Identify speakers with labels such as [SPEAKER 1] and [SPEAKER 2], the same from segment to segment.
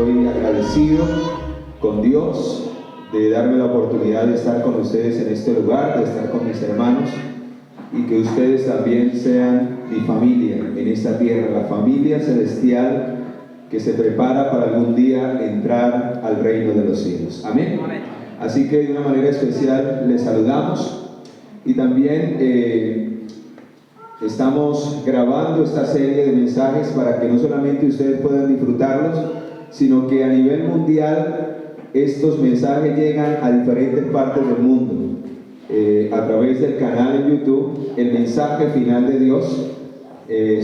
[SPEAKER 1] estoy agradecido con Dios de darme la oportunidad de estar con ustedes en este lugar, de estar con mis hermanos, y que ustedes también sean mi familia en esta tierra, la familia celestial que se prepara para algún día entrar al reino de los cielos. Amén. Así que de una manera especial les saludamos, y también estamos grabando esta serie de mensajes para que no solamente ustedes puedan disfrutarlos, sino que a nivel mundial estos mensajes llegan a diferentes partes del mundo. A través del canal en YouTube, el mensaje final de Dios,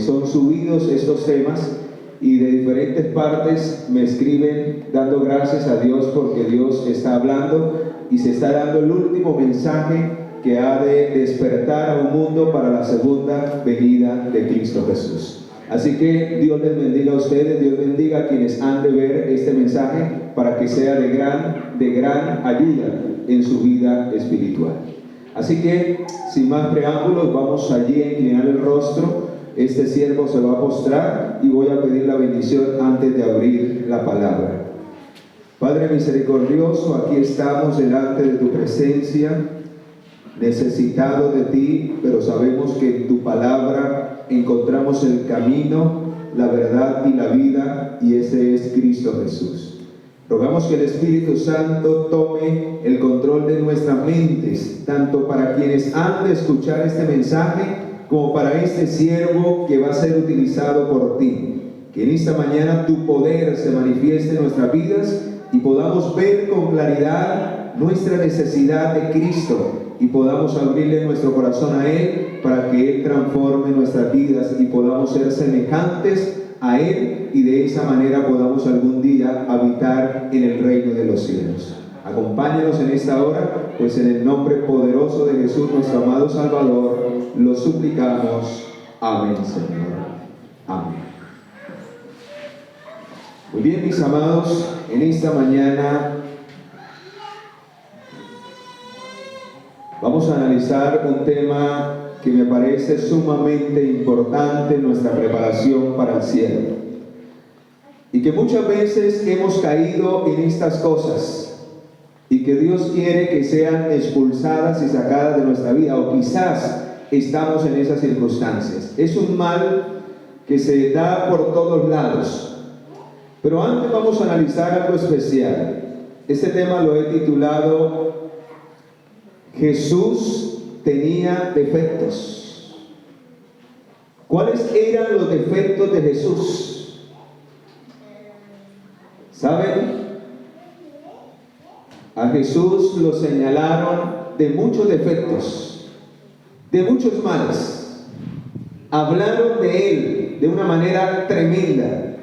[SPEAKER 1] son subidos estos temas, y de diferentes partes me escriben dando gracias a Dios porque Dios está hablando y se está dando el último mensaje que ha de despertar a un mundo para la segunda venida de Cristo Jesús. Así que Dios les bendiga a ustedes, Dios bendiga a quienes han de ver este mensaje para que sea de gran ayuda en su vida espiritual. Así que, sin más preámbulos, vamos allí a inclinar el rostro. Este siervo se va a postrar y voy a pedir la bendición antes de abrir la palabra. Padre misericordioso, aquí estamos delante de tu presencia, necesitados de ti, pero sabemos que en tu palabra encontramos el camino, la verdad y la vida, y ese es Cristo Jesús. Rogamos que el Espíritu Santo tome el control de nuestras mentes, tanto para quienes han de escuchar este mensaje, como para este siervo que va a ser utilizado por ti. Que en esta mañana tu poder se manifieste en nuestras vidas y podamos ver con claridad nuestra necesidad de Cristo, y podamos abrirle nuestro corazón a Él para que Él transforme nuestras vidas y podamos ser semejantes a Él, y de esa manera podamos algún día habitar en el reino de los cielos. Acompáñanos en esta hora, pues en el nombre poderoso de Jesús, nuestro amado Salvador, lo suplicamos. Amén, Señor. Amén. Muy bien, mis amados, en esta mañana vamos a analizar un tema que me parece sumamente importante en nuestra preparación para el cielo, y que muchas veces hemos caído en estas cosas, y que Dios quiere que sean expulsadas y sacadas de nuestra vida, o quizás estamos en esas circunstancias. Es un mal que se da por todos lados, pero antes vamos a analizar algo especial. Este tema lo he titulado Jesús tenía defectos. ¿Cuáles eran los defectos de Jesús? ¿Saben? A Jesús lo señalaron de muchos defectos, de muchos males. Hablaron de Él de una manera tremenda,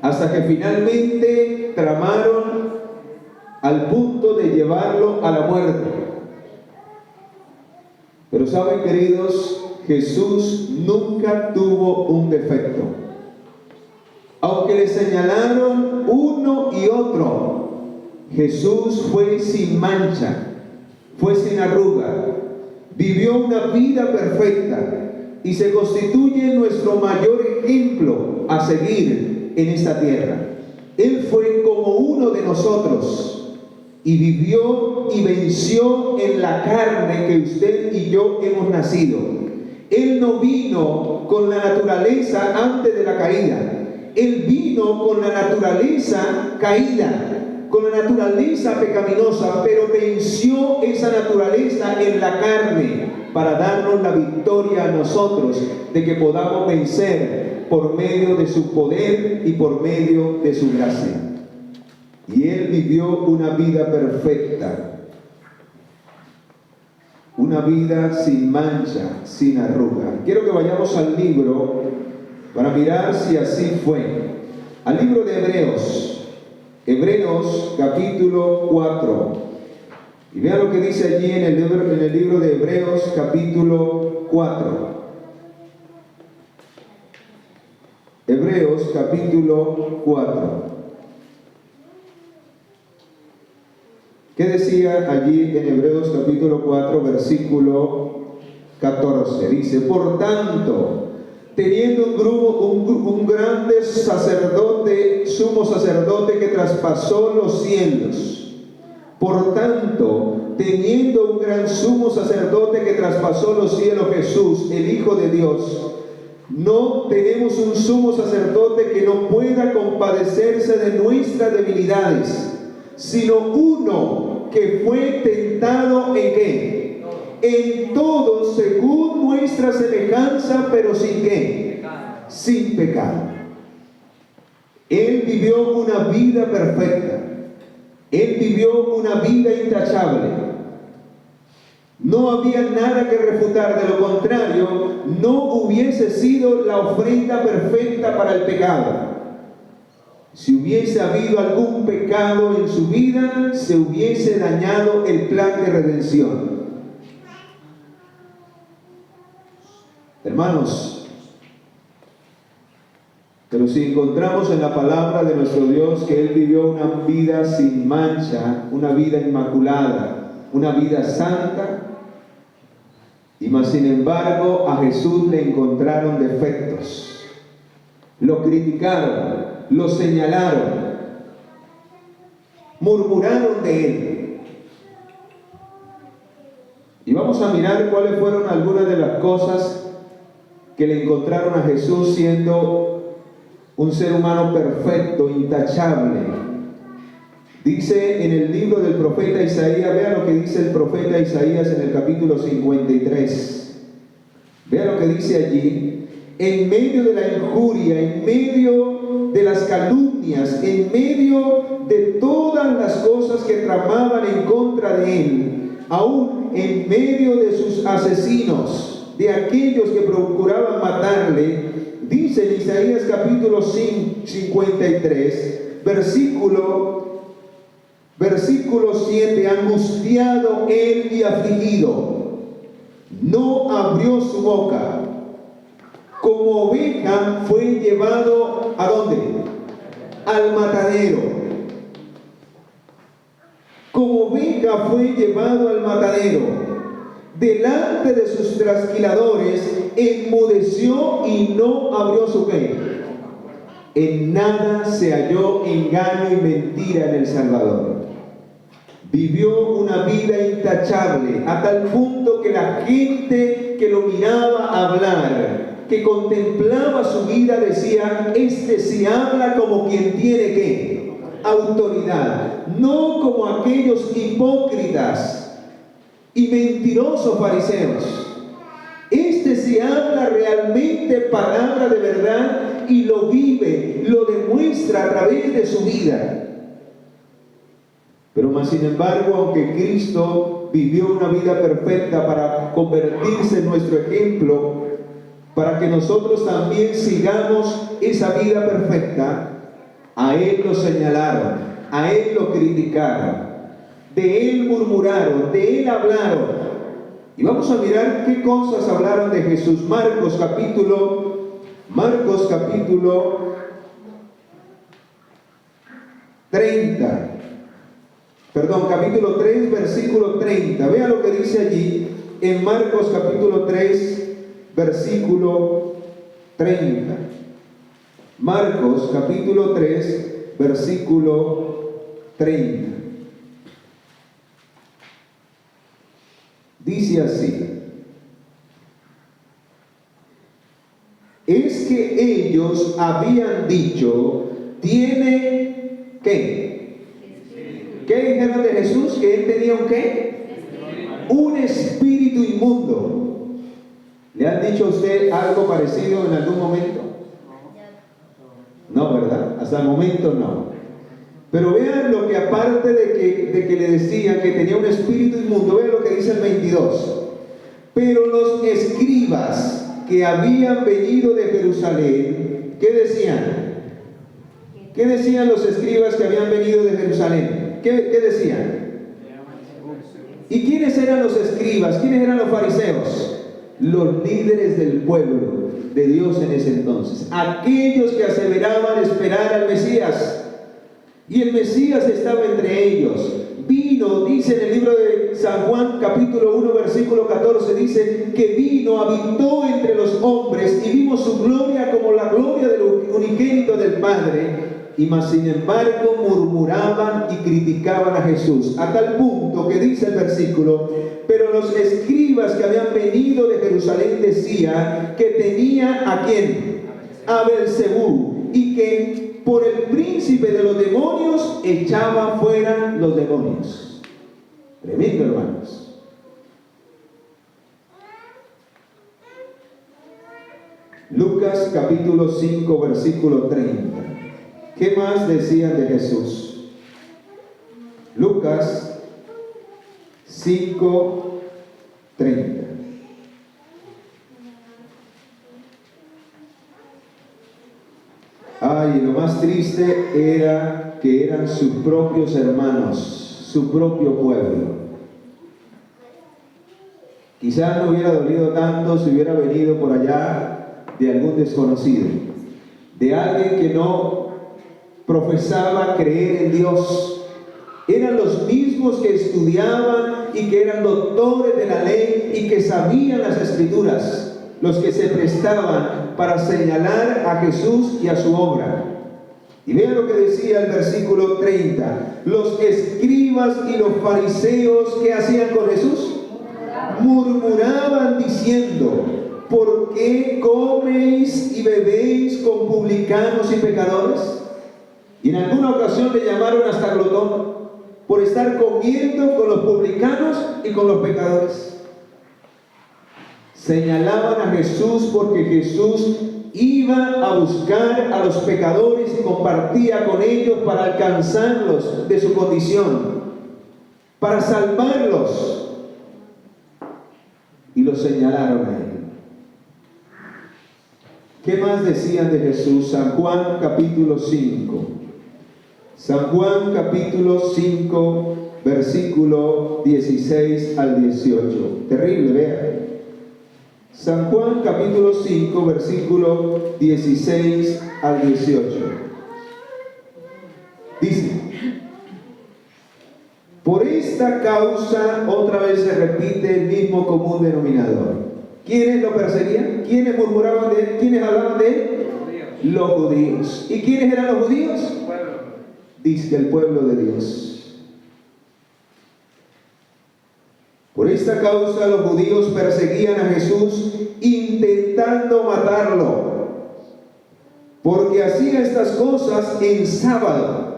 [SPEAKER 1] hasta que finalmente tramaron al punto de llevarlo a la muerte. Pero saben, queridos, Jesús nunca tuvo un defecto. Aunque le señalaron uno y otro, Jesús fue sin mancha, fue sin arruga, vivió una vida perfecta y se constituye nuestro mayor ejemplo a seguir en esta tierra. Él fue como uno de nosotros y vivió y venció en la carne que usted y yo hemos nacido. Él no vino con la naturaleza antes de la caída. Él vino con la naturaleza caída, con la naturaleza pecaminosa, pero venció esa naturaleza en la carne para darnos la victoria a nosotros, de que podamos vencer por medio de su poder y por medio de su gracia. Y Él vivió una vida perfecta, una vida sin mancha, sin arruga. Quiero que vayamos al libro para mirar si así fue. Al libro de Hebreos capítulo 4. Y vean lo que dice allí en el libro de Hebreos capítulo 4. Hebreos capítulo 4. ¿Qué decía allí en Hebreos capítulo 4, versículo 14? Dice: por tanto, teniendo un grande sacerdote, sumo sacerdote que traspasó los cielos. Por tanto, teniendo un gran sumo sacerdote que traspasó los cielos, Jesús, el Hijo de Dios, no tenemos un sumo sacerdote que no pueda compadecerse de nuestras debilidades, sino uno que fue tentado ¿en qué? En todo según nuestra semejanza, pero sin ¿qué? Sin pecado. Él vivió una vida perfecta. Él vivió una vida intachable. No había nada que refutar, de lo contrario, no hubiese sido la ofrenda perfecta para el pecado. Si hubiese habido algún pecado en su vida, se hubiese dañado el plan de redención. Hermanos, pero si encontramos en la palabra de nuestro Dios que Él vivió una vida sin mancha, una vida inmaculada, una vida santa, y más sin embargo a Jesús le encontraron defectos, lo criticaron, lo señalaron, murmuraron de Él. Y vamos a mirar cuáles fueron algunas de las cosas que le encontraron a Jesús siendo un ser humano perfecto, intachable. Dice en el libro del profeta Isaías, vea lo que dice el profeta Isaías en el capítulo 53. Vea lo que dice allí: en medio de la injuria, en medio de las calumnias, en medio de todas las cosas que tramaban en contra de él, aún en medio de sus asesinos, de aquellos que procuraban matarle, dice en Isaías capítulo 53, versículo 7, angustiado él y afligido, no abrió su boca. Como oveja fue llevado ¿a dónde? Al matadero. Como oveja fue llevado al matadero. Delante de sus trasquiladores enmudeció y no abrió su qué. En nada se halló engaño y mentira en el Salvador. Vivió una vida intachable a tal punto que la gente que lo miraba hablar, que contemplaba su vida, decía: este sí habla como quien tiene ¿qué? Autoridad, no como aquellos hipócritas y mentirosos fariseos. Este sí habla realmente palabra de verdad y lo vive, lo demuestra a través de su vida. Pero más sin embargo, aunque Cristo vivió una vida perfecta para convertirse en nuestro ejemplo, para que nosotros también sigamos esa vida perfecta, a Él lo señalaron, a Él lo criticaron, de Él murmuraron, de Él hablaron. Y vamos a mirar qué cosas hablaron de Jesús. Marcos capítulo 30. Capítulo 3, versículo 30. Vea lo que dice allí en Marcos capítulo 3, versículo 30. Marcos capítulo 3, versículo 30. Dice así: es que ellos habían dicho, tiene ¿qué? ¿Qué dijeron de Jesús? Que él tenía un ¿qué? Un espíritu inmundo. ¿Le han dicho a usted algo parecido en algún momento? No, ¿verdad? Hasta el momento no. Pero vean lo que, aparte de que le decían que tenía un espíritu inmundo, vean lo que dice el 22. Pero los escribas que habían venido de Jerusalén, ¿qué decían? ¿Qué decían los escribas que habían venido de Jerusalén? ¿Qué decían? ¿Y quiénes eran los escribas? ¿Quiénes eran los fariseos? Los líderes del pueblo de Dios en ese entonces. Aquellos que aseveraban esperar al Mesías. Y el Mesías estaba entre ellos. Vino, dice en el libro de San Juan, capítulo 1, versículo 14, dice que vino, habitó entre los hombres y vimos su gloria como la gloria del unigénito del Padre, y mas sin embargo murmuraban y criticaban a Jesús, a tal punto que dice el versículo: pero los escribas que habían venido de Jerusalén decían que tenía ¿a quién? A Beelzebú, y que por el príncipe de los demonios echaba fuera los demonios. Tremendo, hermanos. Lucas capítulo 5 versículo 30. ¿Qué más decían de Jesús? Lucas 5, 30. Ay, lo más triste era que eran sus propios hermanos, su propio pueblo. Quizás no hubiera dolido tanto si hubiera venido por allá de algún desconocido, de alguien que no profesaba creer en Dios. Eran los mismos que estudiaban y que eran doctores de la ley y que sabían las escrituras, los que se prestaban para señalar a Jesús y a su obra. Y vean lo que decía el versículo 30. Los escribas y los fariseos, ¿qué hacían con Jesús? Murmuraban diciendo: ¿por qué coméis y bebéis con publicanos y pecadores? Y en alguna ocasión le llamaron hasta glotón por estar comiendo con los publicanos y con los pecadores. Señalaban a Jesús porque Jesús iba a buscar a los pecadores y compartía con ellos para alcanzarlos de su condición, para salvarlos. Y los señalaron a él. ¿Qué más decían de Jesús? San Juan capítulo 5. San Juan capítulo 5, versículo 16 al 18. Terrible, vean. San Juan capítulo 5, versículo 16 al 18. Dice: por esta causa, otra vez se repite el mismo común denominador. ¿Quiénes lo perseguían? ¿Quiénes murmuraban de él? ¿Quiénes hablaban de él? Los judíos. ¿Y quiénes eran los judíos? Dice el pueblo de Dios. Por esta causa los judíos perseguían a Jesús, intentando matarlo, porque hacía estas cosas en sábado.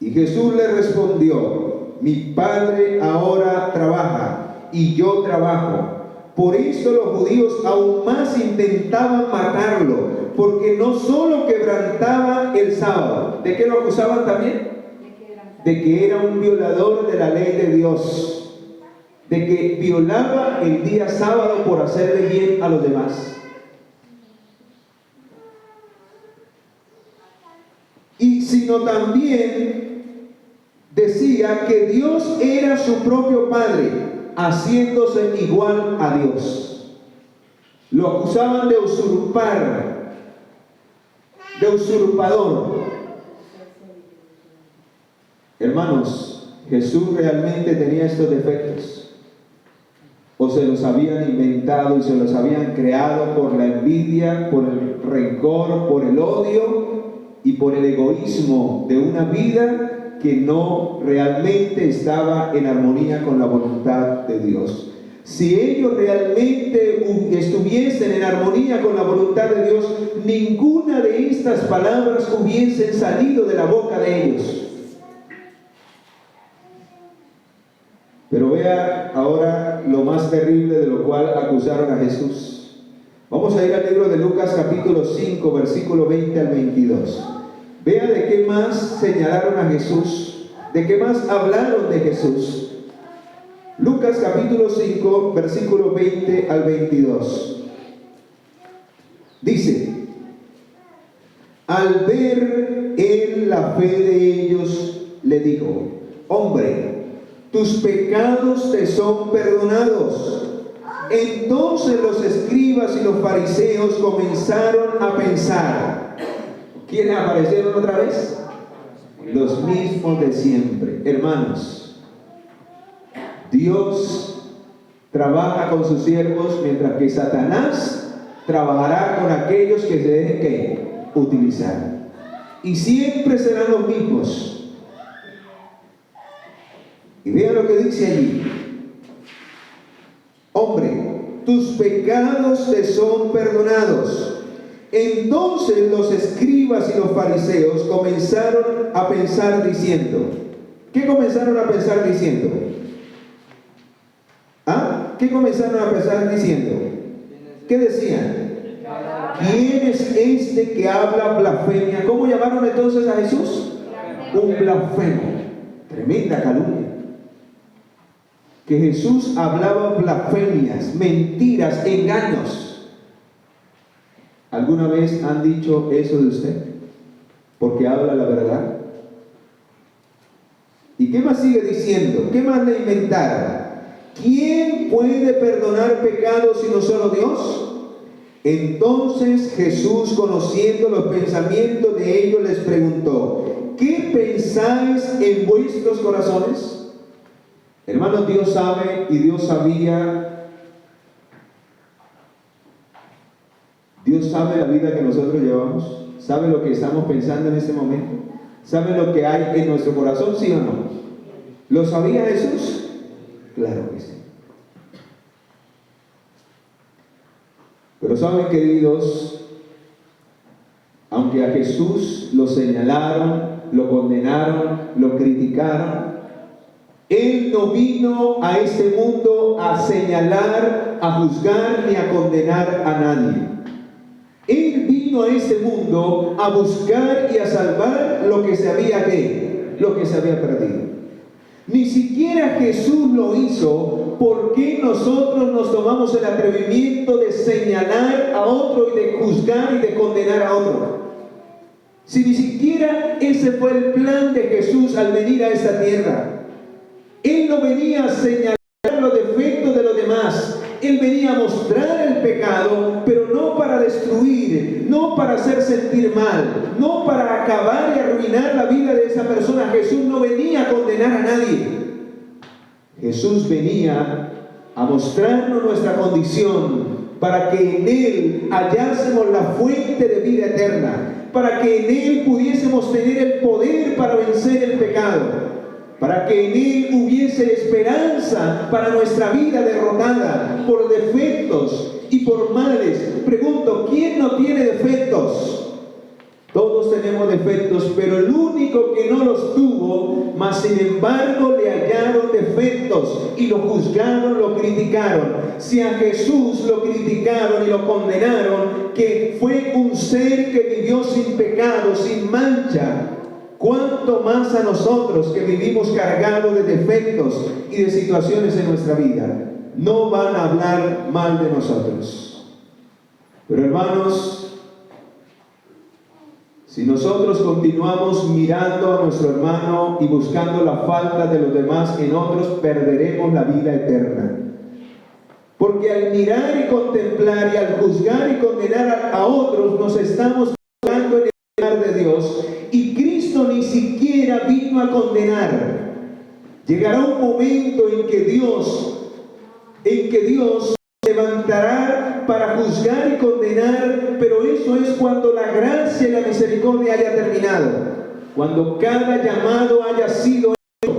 [SPEAKER 1] Y Jesús le respondió: mi Padre ahora trabaja y yo trabajo. Por eso los judíos aún más intentaban matarlo, porque no solo quebrantaba el sábado. ¿De qué lo acusaban también? De que era un violador de la ley de Dios, de que violaba el día sábado por hacerle bien a los demás. Y sino también decía que Dios era su propio Padre, haciéndose igual a Dios. Lo acusaban de usurpar, de usurpador. Hermanos, ¿Jesús realmente tenía estos defectos? ¿O se los habían inventado y se los habían creado por la envidia, por el rencor, por el odio y por el egoísmo de una vida que no realmente estaba en armonía con la voluntad de Dios? Si ellos realmente estuviesen en armonía con la voluntad de Dios, ninguna de estas palabras hubiesen salido de la boca de ellos. Pero vea ahora lo más terrible de lo cual acusaron a Jesús. Vamos a ir al libro de Lucas capítulo 5, versículo 20 al 22. Vea de qué más señalaron a Jesús, de qué más hablaron de Jesús. Lucas capítulo 5, versículo 20 al 22. Dice: al ver él la fe de ellos, le dijo: hombre, tus pecados te son perdonados. Entonces los escribas y los fariseos comenzaron a pensar. ¿Quiénes aparecieron otra vez? Los mismos de siempre. Hermanos, Dios trabaja con sus siervos, mientras que Satanás trabajará con aquellos que se dejen ¿qué? Utilizar. Y siempre serán los mismos. Y vean lo que dice allí. Hombre, tus pecados te son perdonados. Entonces los escribas y los fariseos comenzaron a pensar diciendo. ¿Qué comenzaron a pensar diciendo? ¿Ah? ¿Qué comenzaron a pensar diciendo? ¿Qué decían? ¿Quién es este que habla blasfemia? ¿Cómo llamaron entonces a Jesús? Un blasfemo. Tremenda calumnia. Que Jesús hablaba blasfemias, mentiras, engaños. ¿Alguna vez han dicho eso de usted? Porque habla la verdad. ¿Y qué más sigue diciendo? ¿Qué más le inventaron? ¿Quién puede perdonar pecados sino solo Dios? Entonces Jesús, conociendo los pensamientos de ellos, les preguntó: ¿qué pensáis en vuestros corazones? Hermanos, Dios sabe y Dios sabía. Dios sabe la vida que nosotros llevamos. Sabe lo que estamos pensando en este momento. ¿Sabe lo que hay en nuestro corazón, sí o no? ¿Lo sabía Jesús? Claro que sí. Pero saben, queridos, aunque a Jesús lo señalaron, lo condenaron, lo criticaron, Él no vino a este mundo a señalar, a juzgar ni a condenar a nadie. Él vino a este mundo a buscar y a salvar lo que se había perdido. Ni siquiera Jesús lo hizo. ¿Por qué nosotros nos tomamos el atrevimiento de señalar a otro y de juzgar y de condenar a otro? Si ni siquiera ese fue el plan de Jesús al venir a esta tierra. Él no venía a señalar los defectos de los demás. Él venía a mostrar el pecado, pero no para destruir, no para hacer sentir mal, no para acabar y arruinar la vida de esa persona. Jesús no venía a condenar a nadie. Jesús venía a mostrarnos nuestra condición para que en Él hallásemos la fuente de vida eterna, para que en Él pudiésemos tener el poder para vencer el pecado, para que en Él hubiese esperanza para nuestra vida derrotada por defectos y por males. Pregunto, ¿quién no tiene defectos? Todos tenemos defectos, pero el único que no los tuvo, mas sin embargo le hallaron defectos y lo juzgaron, lo criticaron. Si a Jesús lo criticaron y lo condenaron, que fue un ser que vivió sin pecado, sin mancha, ¿cuánto más a nosotros que vivimos cargados de defectos y de situaciones en nuestra vida? No van a hablar mal de nosotros. Pero hermanos, si nosotros continuamos mirando a nuestro hermano y buscando la falta de los demás en otros, perderemos la vida eterna. Porque al mirar y contemplar y al juzgar y condenar a otros, nos estamos colocando en el lugar de Dios. Y Cristo ni siquiera vino a condenar. Llegará un momento en que Dios levantará para juzgar y condenar, pero eso es cuando la gracia y la misericordia haya terminado, cuando cada llamado haya sido hecho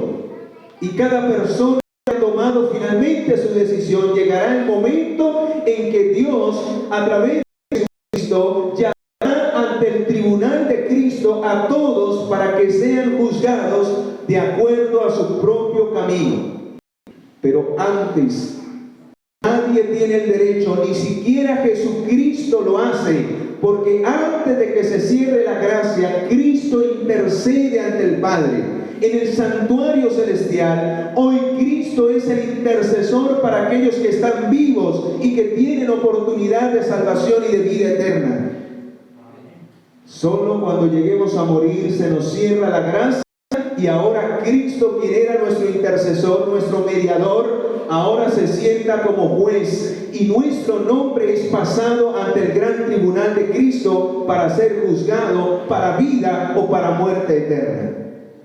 [SPEAKER 1] y cada persona haya tomado finalmente su decisión. Llegará el momento en que Dios, a través de Jesucristo, llamará ante el tribunal de Cristo a todos para que sean juzgados de acuerdo a su propio camino. Pero antes, nadie tiene el derecho, ni siquiera Jesucristo lo hace, porque antes de que se cierre la gracia, Cristo intercede ante el Padre. En el santuario celestial, hoy Cristo es el intercesor para aquellos que están vivos y que tienen oportunidad de salvación y de vida eterna. Solo cuando lleguemos a morir se nos cierra la gracia y ahora Cristo, quien era nuestro intercesor, nuestro mediador, ahora se sienta como juez y nuestro nombre es pasado ante el gran tribunal de Cristo para ser juzgado para vida o para muerte eterna.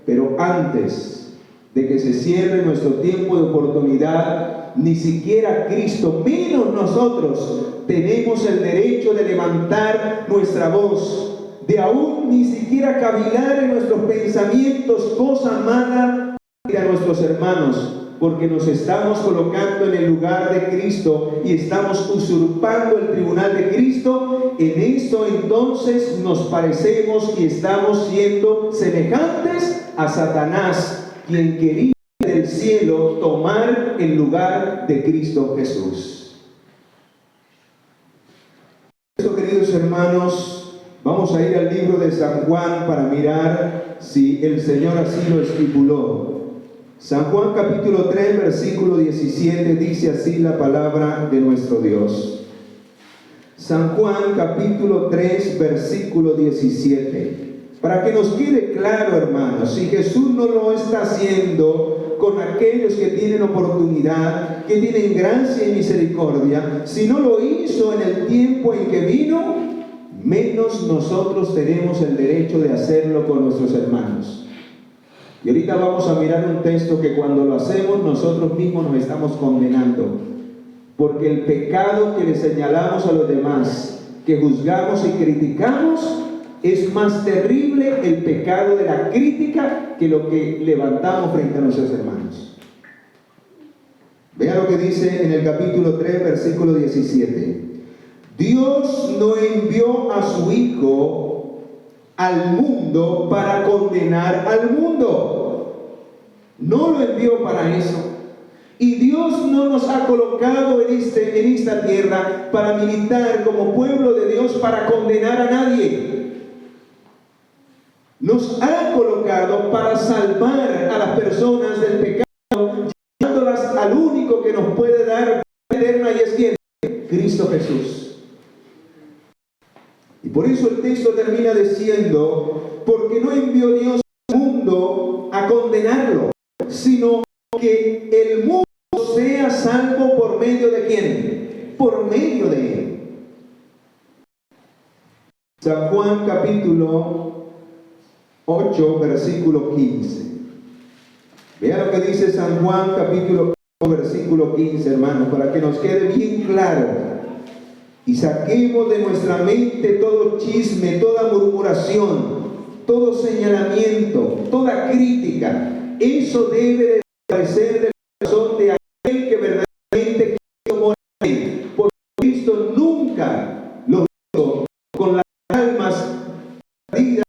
[SPEAKER 1] Pero antes de que se cierre nuestro tiempo de oportunidad, ni siquiera Cristo, menos nosotros, tenemos el derecho de levantar nuestra voz, de aún ni siquiera cavilar en nuestros pensamientos cosa mala a nuestros hermanos, porque nos estamos colocando en el lugar de Cristo y estamos usurpando el tribunal de Cristo. En esto entonces nos parecemos y estamos siendo semejantes a Satanás, quien quería del cielo tomar el lugar de Cristo Jesús. Por eso, queridos hermanos, vamos a ir al libro de San Juan para mirar si el Señor así lo estipuló. San Juan capítulo 3 versículo 17 dice así la palabra de nuestro Dios. San Juan capítulo 3 versículo 17. Para que nos quede claro, hermanos, si Jesús no lo está haciendo con aquellos que tienen oportunidad, que tienen gracia y misericordia, si no lo hizo en el tiempo en que vino, menos nosotros tenemos el derecho de hacerlo con nuestros hermanos. Y ahorita vamos a mirar un texto que cuando lo hacemos nosotros mismos nos estamos condenando, porque el pecado que le señalamos a los demás, que juzgamos y criticamos, es más terrible el pecado de la crítica que lo que levantamos frente a nuestros hermanos. Vean lo que dice en el capítulo 3 versículo 17. Dios no envió a su Hijo al mundo para condenar al mundo. No lo envió para eso. Y Dios no nos ha colocado en esta tierra para militar como pueblo de Dios para condenar a nadie. Nos ha colocado para salvar a las personas del pecado, llevándolas al único que nos puede dar vida eterna, y es ¿quién? Cristo Jesús. Y por eso el texto termina diciendo, porque no envió Dios al mundo a condenarlo, sino que el mundo sea salvo por medio de ¿quién? Por medio de Él. San Juan capítulo 8, versículo 15. Vean lo que dice San Juan capítulo 8, versículo 15, hermanos, para que nos quede bien claro. Y saquemos de nuestra mente todo chisme, toda murmuración, todo señalamiento, toda crítica. Eso debe desaparecer del corazón de aquel que verdaderamente quiso morir. Porque Cristo nunca lo hizo con las almas perdidas,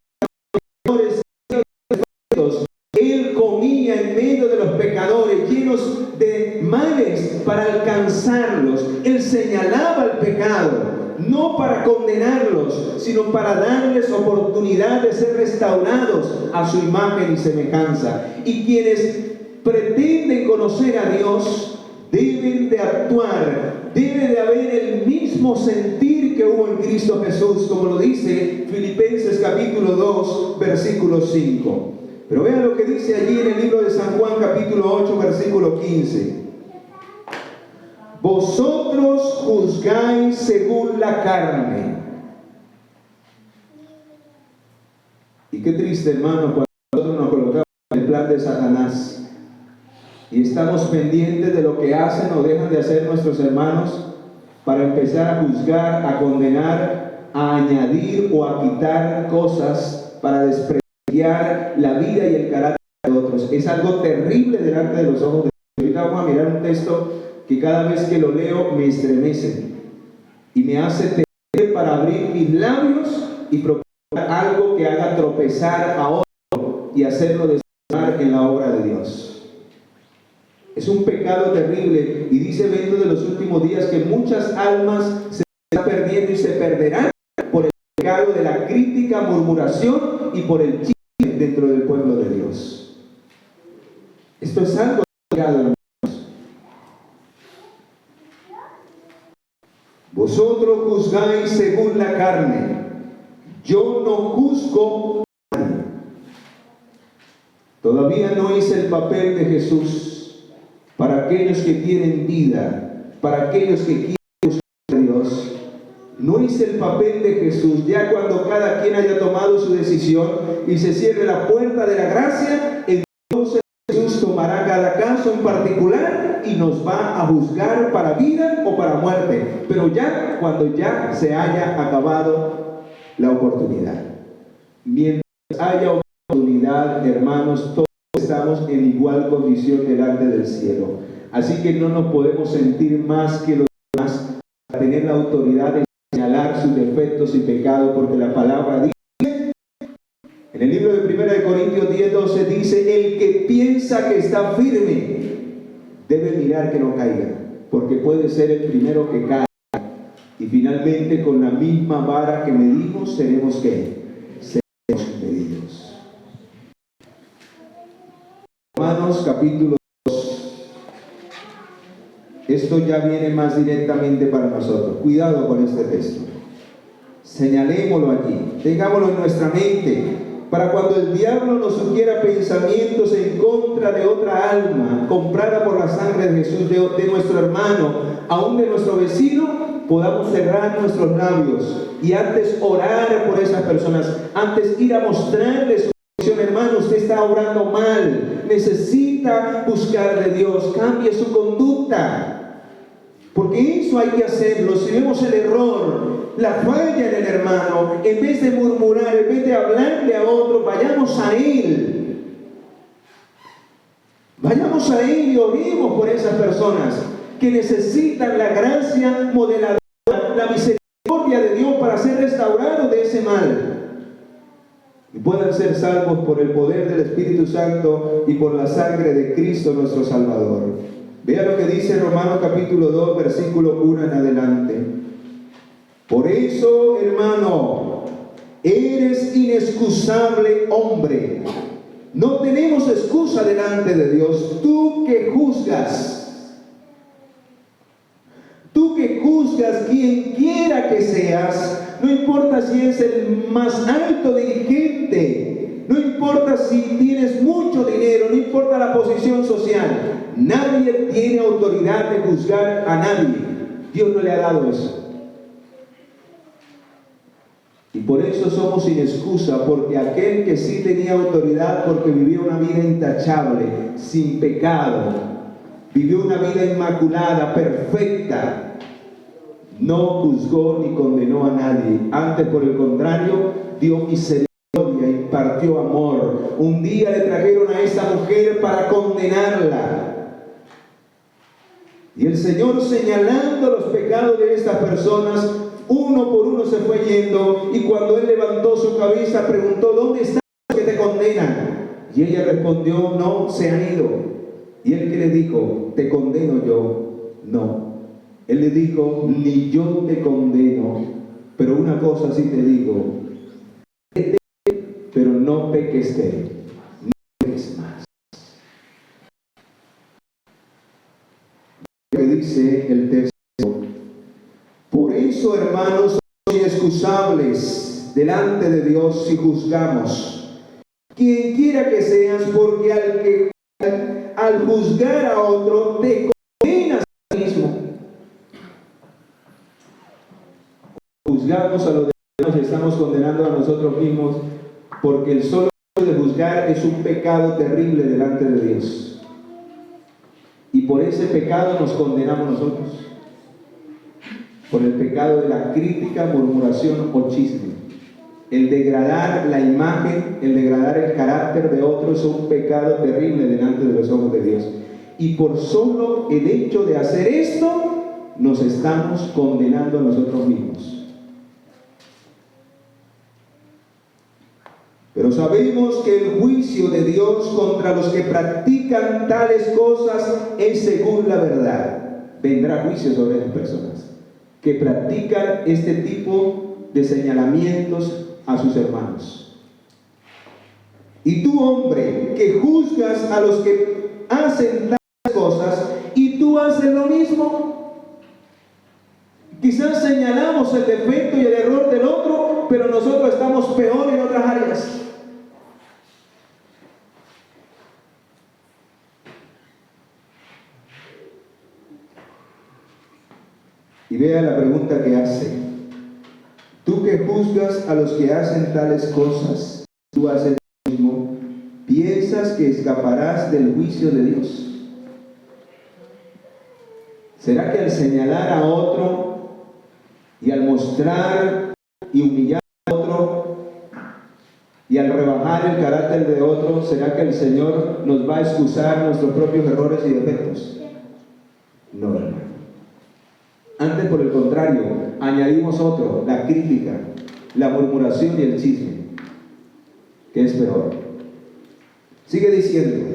[SPEAKER 1] pecadores, defectos. Él comía en medio de los pecadores, llenos de males para alcanzarlos. Él señalaba el pecado, no para condenarlos, sino para darles oportunidad de ser restaurados a su imagen y semejanza. Y quienes pretenden conocer a Dios deben de actuar, debe de haber el mismo sentir que hubo en Cristo Jesús, como lo dice Filipenses capítulo 2, versículo 5. Pero vean lo que dice allí en el libro de San Juan capítulo 8, versículo 15. Vosotros juzgáis según la carne. Y qué triste, hermano, cuando nosotros nos colocamos en el plan de Satanás y estamos pendientes de lo que hacen o dejan de hacer nuestros hermanos para empezar a juzgar, a condenar, a añadir o a quitar cosas para desprestigiar la vida y el carácter de otros. Es algo terrible delante de los ojos de Dios. Ahorita vamos a mirar un texto que cada vez que lo leo me estremece y me hace tener para abrir mis labios y proponer algo que haga tropezar a otro y hacerlo desanimar en la obra de Dios. Es un pecado terrible, y dice dentro de los últimos días que muchas almas se están perdiendo y se perderán por el pecado de la crítica, murmuración y por el chisme dentro del pueblo de Dios. Esto es algo pecado. Vosotros juzgáis según la carne, yo no juzgo a nadie. Todavía no hice el papel de Jesús para aquellos que tienen vida, para aquellos que quieren buscar a Dios. No hice el papel de Jesús. Ya cuando cada quien haya tomado su decisión y se cierre la puerta de la gracia, entonces Jesús tomará cada caso en particular y nos va a juzgar para vida o para muerte, pero ya cuando ya se haya acabado la oportunidad. Mientras haya oportunidad, hermanos, todos estamos en igual condición delante del cielo. Así que no nos podemos sentir más que los demás para tener la autoridad de señalar sus defectos y pecados, porque la palabra dice, en el libro de 1 Corintios 10:12 dice, el que piensa que está firme debe mirar que no caiga, porque puede ser el primero que cae. Y finalmente con la misma vara que medimos seremos ¿qué? Seremos medidos. Romanos capítulo 2. Esto ya viene más directamente para nosotros. Cuidado con este texto. Señalémoslo allí, tengámoslo en nuestra mente, para cuando el diablo nos sugiera pensamientos en contra de otra alma, comprada por la sangre de Jesús, de nuestro hermano, aún de nuestro vecino, podamos cerrar nuestros labios y antes orar por esas personas, antes ir a mostrarles su condición. Hermano, usted está obrando mal, necesita buscar de Dios, cambie su conducta. Porque eso hay que hacerlo. Si vemos el error, la falla en el hermano, en vez de murmurar, en vez de hablarle a otro, vayamos a él. Vayamos a él y oremos por esas personas que necesitan la gracia modeladora, la misericordia de Dios para ser restaurados de ese mal. Y puedan ser salvos por el poder del Espíritu Santo y por la sangre de Cristo nuestro Salvador. Vea lo que dice Romanos capítulo 2, versículo 1 en adelante. Por eso, hermano, eres inexcusable hombre. No tenemos excusa delante de Dios. Tú que juzgas, quien quiera que seas, no importa si es el más alto dirigente, no importa si tienes mucho dinero, no importa la posición social. Nadie tiene autoridad de juzgar a nadie. Dios no le ha dado eso. Y por eso somos sin excusa, porque aquel que sí tenía autoridad, porque vivió una vida intachable, sin pecado, vivió una vida inmaculada, perfecta, no juzgó ni condenó a nadie. Antes, por el contrario, dio misericordia, impartió amor. Un día le trajeron a esa mujer para condenarla. Y el Señor, señalando los pecados de estas personas, uno por uno se fue yendo, y cuando Él levantó su cabeza, preguntó, ¿dónde están los que te condenan? Y ella respondió, no, se han ido. Y Él que le dijo, ¿te condeno yo? No. Él le dijo, ni yo te condeno, pero una cosa sí te digo, vete, pero no peques no peques más. Que dice el texto, por eso, hermanos, somos inexcusables delante de Dios si juzgamos, quien quiera que seas, porque al juzgar a otro te condenas a ti mismo. Juzgamos a los demás, estamos condenando a nosotros mismos, porque el solo hecho de juzgar es un pecado terrible delante de Dios. Y por ese pecado nos condenamos nosotros. Por el pecado de la crítica, murmuración o chisme. El degradar la imagen, el degradar el carácter de otros es un pecado terrible delante de los ojos de Dios. Y por solo el hecho de hacer esto, nos estamos condenando a nosotros mismos. Pero sabemos que el juicio de Dios contra los que practican tales cosas es según la verdad. Vendrá juicio sobre las personas que practican este tipo de señalamientos a sus hermanos. Y tú, hombre, que juzgas a los que hacen tales cosas, y tú haces lo mismo. Quizás señalamos el defecto y el error del otro, pero nosotros estamos peor en otras áreas. Y vea la pregunta que hace. Tú que juzgas a los que hacen tales cosas, tú haces lo mismo. ¿Piensas que escaparás del juicio de Dios? ¿Será que al señalar a otro y al mostrar y humillar a otro y al rebajar el carácter de otro, será que el Señor nos va a excusar nuestros propios errores y defectos? No, hermano. Antes, por el contrario, añadimos otro, la crítica, la murmuración y el chisme, que es peor. Sigue diciendo: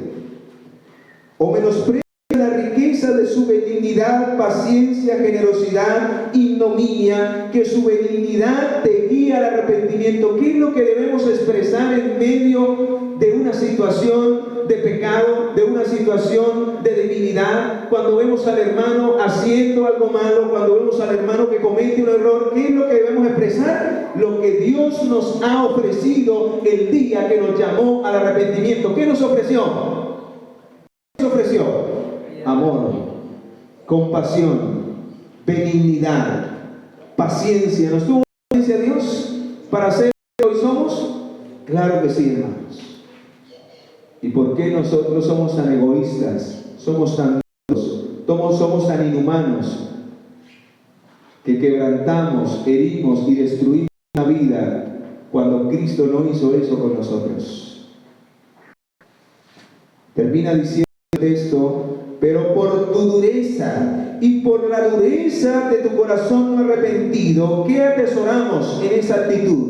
[SPEAKER 1] o menosprecia la riqueza de su benignidad, paciencia, generosidad, ignominia, que su benignidad te guía al arrepentimiento. ¿Qué es lo que debemos expresar en medio de una situación de pecado, de una situación de debilidad? Cuando vemos al hermano haciendo algo malo, cuando vemos al hermano que comete un error, ¿qué es lo que debemos expresar? Lo que Dios nos ha ofrecido el día que nos llamó al arrepentimiento. ¿Qué nos ofreció? ¿Qué nos ofreció? Amor, compasión, benignidad, paciencia. ¿Nos tuvo paciencia Dios para ser lo que hoy somos? Claro que sí, hermanos. ¿Y por qué nosotros somos tan egoístas? Somos tan tan inhumanos, que quebrantamos, herimos y destruimos la vida cuando Cristo no hizo eso con nosotros. Termina diciendo esto: pero por tu dureza y por la dureza de tu corazón no arrepentido, ¿qué atesoramos en esa actitud?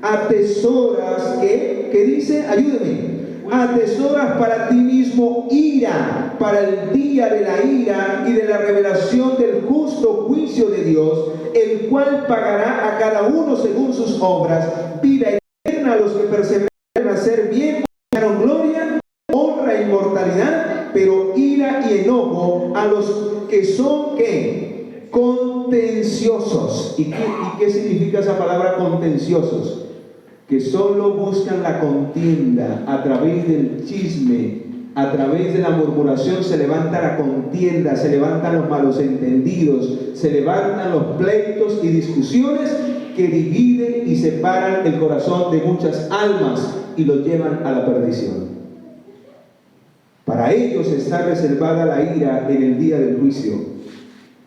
[SPEAKER 1] Atesoras, ¿qué dice? Ayúdeme. Atesoras para ti mismo ira, para el día de la ira y de la revelación del justo juicio de Dios, el cual pagará a cada uno según sus obras. Vida eterna a los que perseveran en hacer bien, ganaron gloria, honra e inmortalidad, pero ira y enojo a los que son, ¿qué? Contenciosos. ¿Y qué significa esa palabra contenciosos? Que solo buscan la contienda. A través del chisme, a través de la murmuración se levanta la contienda, se levantan los malos entendidos, se levantan los pleitos y discusiones que dividen y separan el corazón de muchas almas y los llevan a la perdición. Para ellos está reservada la ira en el día del juicio.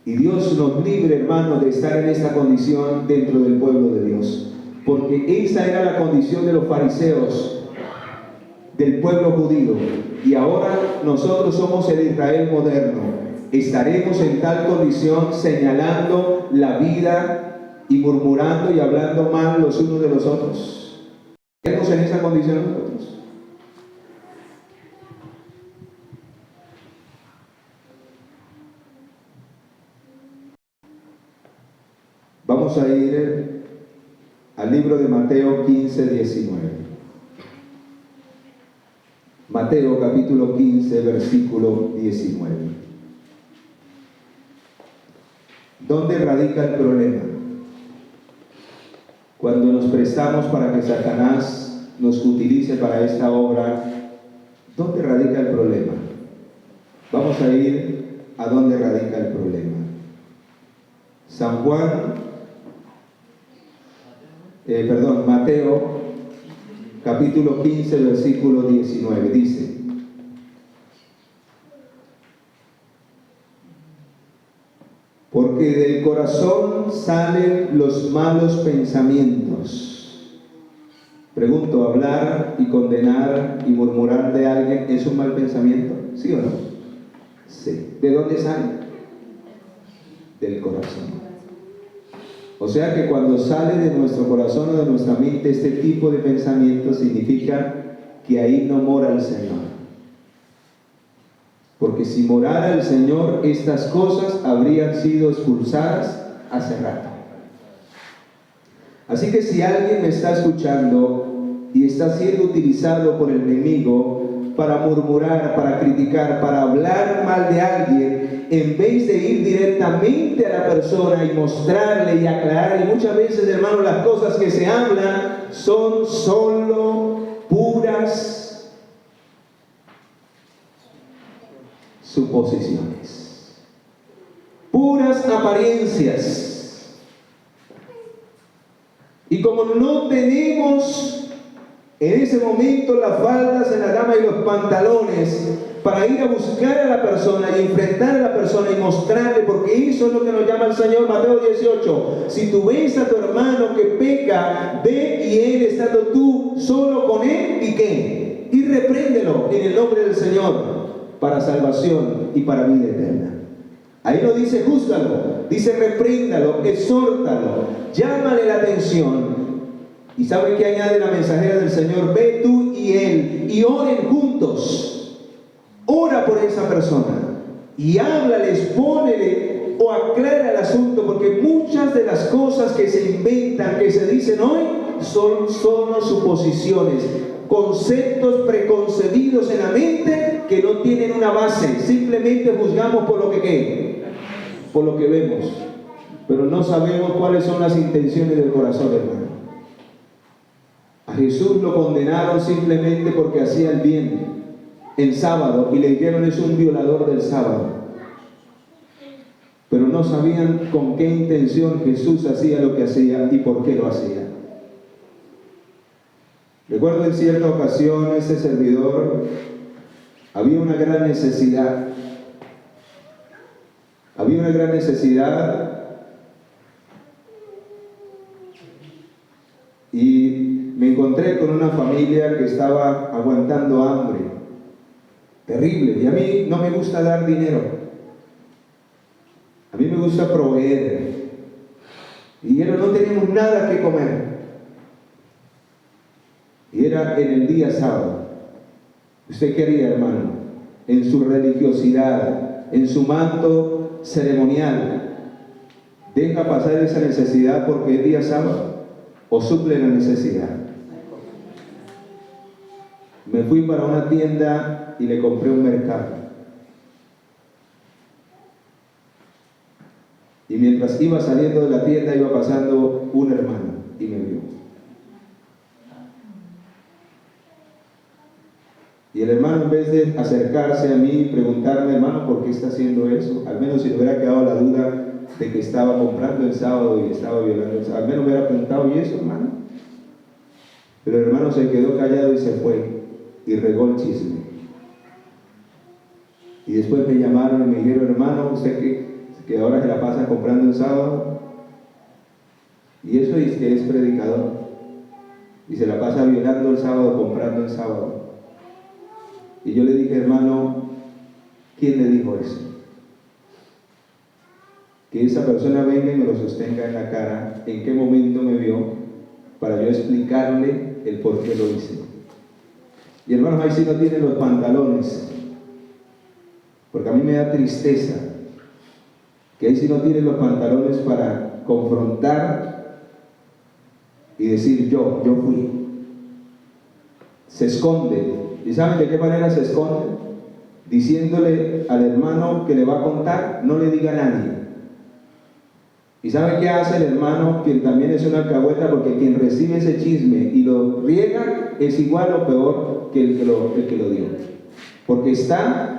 [SPEAKER 1] Y Dios nos libre, hermanos, de estar en esta condición dentro del pueblo de Dios. Porque esa era la condición de los fariseos, del pueblo judío. Y ahora nosotros somos el Israel moderno. Estaremos en tal condición, señalando la vida y murmurando y hablando mal los unos de los otros. ¿Estaremos en esa condición nosotros? Vamos a ir al libro de Mateo 15, 19. Mateo capítulo 15, versículo 19. ¿Dónde radica el problema? Cuando nos prestamos para que Satanás nos utilice para esta obra, ¿dónde radica el problema? Vamos a ir a dónde radica el problema. Mateo capítulo 15, versículo 19, dice: porque del corazón salen los malos pensamientos. Pregunto, ¿hablar y condenar y murmurar de alguien es un mal pensamiento? ¿Sí o no? Sí. ¿De dónde sale? Del corazón. O sea que cuando sale de nuestro corazón o de nuestra mente este tipo de pensamiento, significa que ahí no mora el Señor. Porque si morara el Señor, estas cosas habrían sido expulsadas hace rato. Así que si alguien me está escuchando y está siendo utilizado por el enemigo para murmurar, para criticar, para hablar mal de alguien, en vez de ir directamente a la persona y mostrarle y aclarar, y muchas veces, hermanos, las cosas que se hablan son solo puras suposiciones, puras apariencias. Y como no tenemos En ese momento las faldas en la cama y los pantalones para ir a buscar a la persona y enfrentar a la persona y mostrarle, porque eso es lo que nos llama el Señor. Mateo 18: si tú ves a tu hermano que peca, ve y él estando tú solo con él, ¿y qué? Y repréndelo en el nombre del Señor para salvación y para vida eterna. Ahí no dice júzgalo, dice repréndalo, exhórtalo, llámale la atención. ¿Y sabe qué añade la mensajera del Señor? Ve tú y él y oren juntos. Ora por esa persona y háblales, pónele o aclara el asunto, porque muchas de las cosas que se inventan, que se dicen hoy, son solo suposiciones, conceptos preconcebidos en la mente que no tienen una base. Simplemente juzgamos por lo que ¿qué? Por lo que vemos, pero no sabemos cuáles son las intenciones del corazón, hermano. A Jesús lo condenaron simplemente porque hacía el bien en sábado y le dijeron: es un violador del sábado. Pero no sabían con qué intención Jesús hacía lo que hacía y por qué lo hacía. Recuerdo en cierta ocasión, este servidor, había una gran necesidad. Había una gran necesidad y me encontré con una familia que estaba aguantando hambre terrible, y a mí no me gusta dar dinero, a mí me gusta proveer, y no teníamos nada que comer, y era en el día sábado. ¿Usted qué haría, hermano? En su religiosidad, en su manto ceremonial, ¿deja pasar esa necesidad porque es día sábado o suple la necesidad? Me fui para una tienda y le compré un mercado. Y mientras iba saliendo de la tienda, iba pasando un hermano y me vio. Y el hermano, en vez de acercarse a mí y preguntarme: hermano, ¿por qué está haciendo eso? Al menos si le hubiera quedado la duda de que estaba comprando el sábado y estaba violando el sábado, al menos me hubiera preguntado: ¿y eso, hermano? Pero el hermano se quedó callado y se fue y regó el chisme. Y después me llamaron y me dijeron: hermano, usted que ahora se la pasa comprando el sábado, y eso es que es predicador, y se la pasa violando el sábado, comprando el sábado. Y yo le dije: hermano, ¿quién le dijo eso? Que esa persona venga y me lo sostenga en la cara, en qué momento me vio, para yo explicarle el por qué lo hice. Y hermanos, ahí sí no tienen los pantalones, porque a mí me da tristeza que ahí sí no tienen los pantalones para confrontar y decir: yo fui. Se esconde. ¿Y saben de qué manera se esconde? Diciéndole al hermano que le va a contar: no le diga a nadie. ¿Y saben qué hace el hermano, quien también es una alcahueta? Porque quien recibe ese chisme y lo riega es igual o peor que el que lo dio, porque está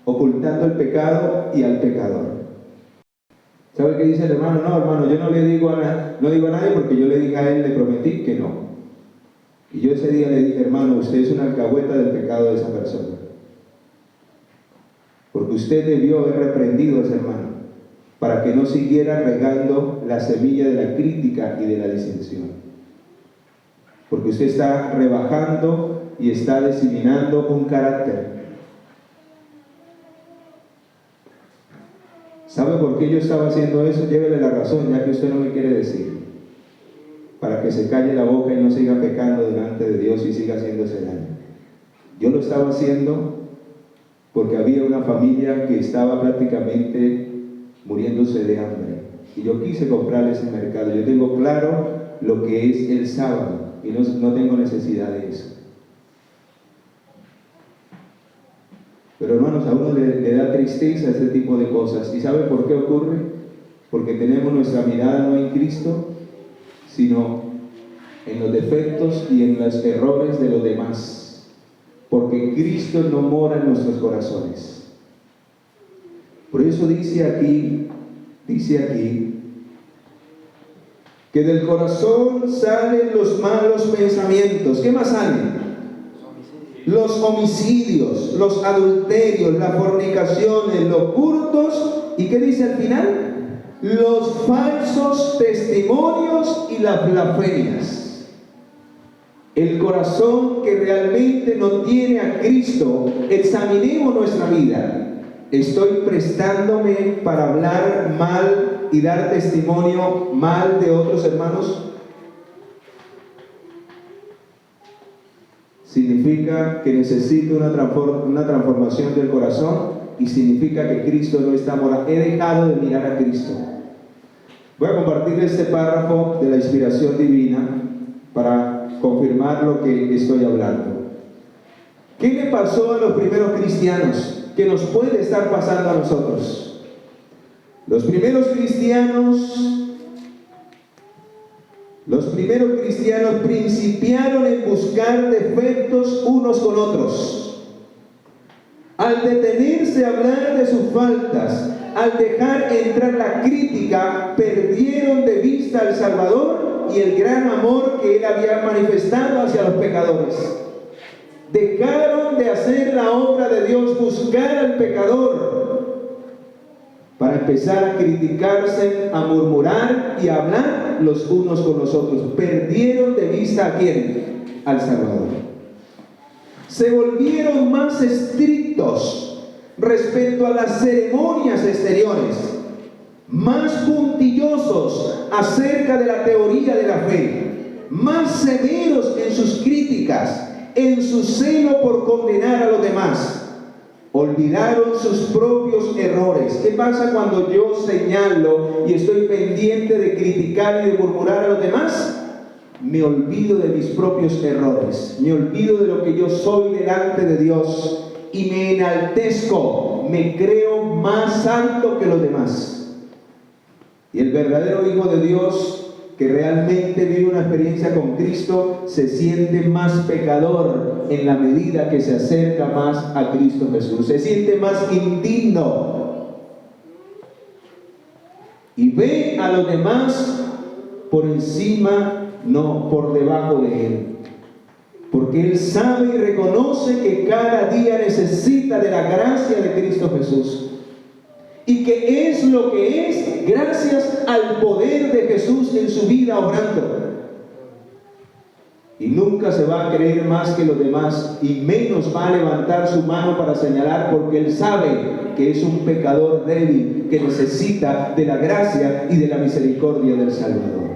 [SPEAKER 1] ocultando el pecado y al pecador. ¿Sabe qué dice el hermano? No, hermano, yo no digo a nadie, porque yo le dije a él, le prometí que no. Y yo ese día le dije: hermano, usted es una alcahueta del pecado de esa persona, porque usted debió haber reprendido a ese hermano para que no siguiera regando la semilla de la crítica y de la disensión, porque usted está rebajando y está diseminando un carácter. ¿Sabe por qué yo estaba haciendo eso? Llévele la razón, ya que usted no me quiere decir, para que se calle la boca y no siga pecando delante de Dios y siga haciéndose daño. Yo lo estaba haciendo porque había una familia que estaba prácticamente muriéndose de hambre, y yo quise comprarle ese mercado. Yo tengo claro lo que es el sábado y no tengo necesidad de eso. Pero hermanos, a uno le da tristeza este tipo de cosas. ¿Y sabe por qué ocurre? Porque tenemos nuestra mirada no en Cristo, sino en los defectos y en los errores de los demás, porque Cristo no mora en nuestros corazones. Por eso dice aquí, Que del corazón salen los malos pensamientos. ¿Qué más salen? Los homicidios, los adulterios, las fornicaciones, los hurtos. ¿Y qué dice al final? Los falsos testimonios y las blasfemias. El corazón que realmente no tiene a Cristo, examinemos nuestra vida. ¿Estoy prestándome para hablar mal y dar testimonio mal de otros hermanos? Significa que necesito una transformación del corazón y significa que Cristo no está morado. He dejado de mirar a Cristo. Voy a compartir este párrafo de la inspiración divina para confirmar lo que estoy hablando. ¿Qué le pasó a los primeros cristianos? ¿Qué nos puede estar pasando a nosotros? Los primeros cristianos principiaron en buscar defectos unos con otros. Al detenerse a hablar de sus faltas, al dejar entrar la crítica, perdieron de vista al Salvador y el gran amor que Él había manifestado hacia los pecadores. Dejaron de hacer la obra de Dios, buscar al pecador, para empezar a criticarse, a murmurar y a hablar los unos con los otros. Perdieron de vista ¿a quién? Al Salvador. Se volvieron más estrictos respecto a las ceremonias exteriores, más puntillosos acerca de la teoría de la fe, más severos en sus críticas, en su celo por condenar a los demás. Olvidaron sus propios errores. ¿Qué pasa cuando yo señalo y estoy pendiente de criticar y de murmurar a los demás? Me olvido de mis propios errores, me olvido de lo que yo soy delante de Dios y me enaltezco, me creo más alto que los demás. Y el verdadero Hijo de Dios, que realmente vive una experiencia con Cristo, se siente más pecador en la medida que se acerca más a Cristo Jesús. Se siente más indigno y ve a los demás por encima, no por debajo de Él. Porque Él sabe y reconoce que cada día necesita de la gracia de Cristo Jesús. Y que es lo que es gracias al poder de Jesús en su vida obrando. Y nunca se va a creer más que los demás y menos va a levantar su mano para señalar, porque Él sabe que es un pecador débil que necesita de la gracia y de la misericordia del Salvador.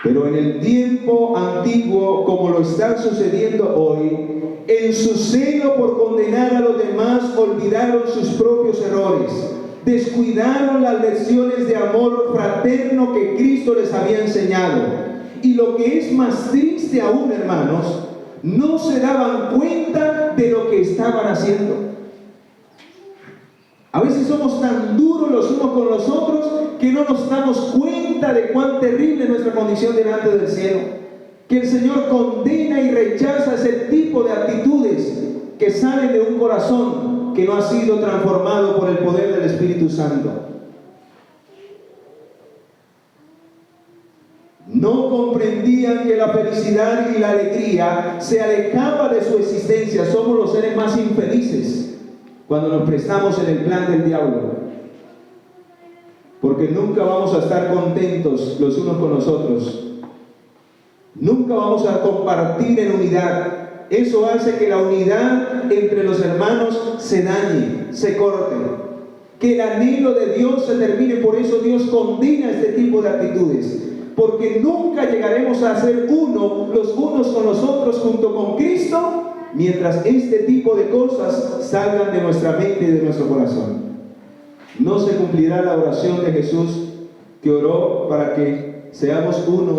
[SPEAKER 1] Pero en el tiempo antiguo, como lo está sucediendo hoy, en su celo por condenar a los demás, olvidaron sus propios errores, descuidaron las lecciones de amor fraterno que Cristo les había enseñado. Y lo que es más triste aún, hermanos, no se daban cuenta de lo que estaban haciendo. A veces somos tan duros los unos con los otros que no nos damos cuenta de cuán terrible es nuestra condición delante del cielo. Que el Señor condena y rechaza ese tipo de actitudes que salen de un corazón que no ha sido transformado por el poder del Espíritu Santo. No comprendían que la felicidad y la alegría se alejaba de su existencia. Somos los seres más infelices cuando nos prestamos en el plan del diablo, porque nunca vamos a estar contentos los unos con los otros. Nunca vamos a compartir en unidad. Eso hace que la unidad entre los hermanos se dañe, se corte, que el anhelo de Dios se termine. Por eso Dios condena este tipo de actitudes, porque nunca llegaremos a ser uno los unos con los otros junto con Cristo mientras este tipo de cosas salgan de nuestra mente y de nuestro corazón. No se cumplirá la oración de Jesús, que oró para que seamos uno